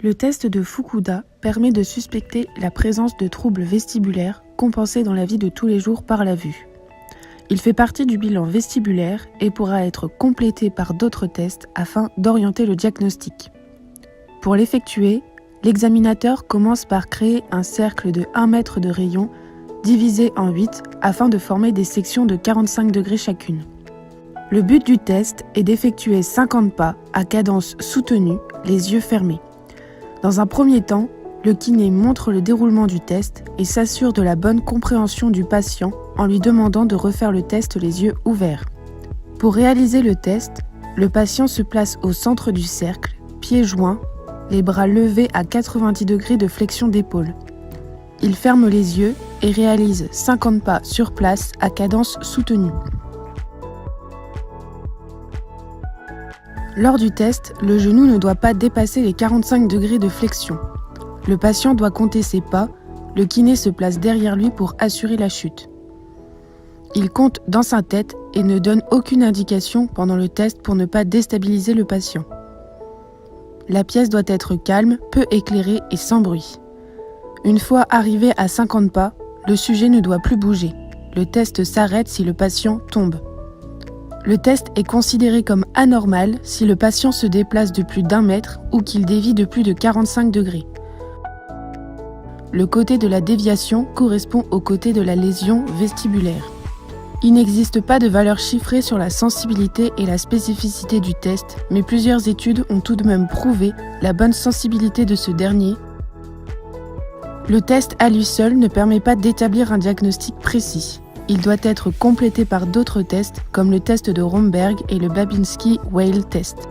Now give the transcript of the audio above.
Le test de Fukuda permet de suspecter la présence de troubles vestibulaires compensés dans la vie de tous les jours par la vue. Il fait partie du bilan vestibulaire et pourra être complété par d'autres tests afin d'orienter le diagnostic. Pour l'effectuer, l'examinateur commence par créer un cercle de 1 mètre de rayon divisé en 8 afin de former des sections de 45 degrés chacune. Le but du test est d'effectuer 50 pas à cadence soutenue, les yeux fermés. Dans un premier temps, le kiné montre le déroulement du test et s'assure de la bonne compréhension du patient en lui demandant de refaire le test les yeux ouverts. Pour réaliser le test, le patient se place au centre du cercle, pieds joints, les bras levés à 90 degrés de flexion d'épaule. Il ferme les yeux et réalise 50 pas sur place à cadence soutenue. Lors du test, le genou ne doit pas dépasser les 45 degrés de flexion. Le patient doit compter ses pas, le kiné se place derrière lui pour assurer la chute. Il compte dans sa tête et ne donne aucune indication pendant le test pour ne pas déstabiliser le patient. La pièce doit être calme, peu éclairée et sans bruit. Une fois arrivé à 50 pas, le sujet ne doit plus bouger. Le test s'arrête si le patient tombe. Le test est considéré comme anormal si le patient se déplace de plus d'1 mètre ou qu'il dévie de plus de 45 degrés. Le côté de la déviation correspond au côté de la lésion vestibulaire. Il n'existe pas de valeur chiffrée sur la sensibilité et la spécificité du test, mais plusieurs études ont tout de même prouvé la bonne sensibilité de ce dernier. Le test à lui seul ne permet pas d'établir un diagnostic précis. Il doit être complété par d'autres tests comme le test de Romberg et le Babinski-Weil test.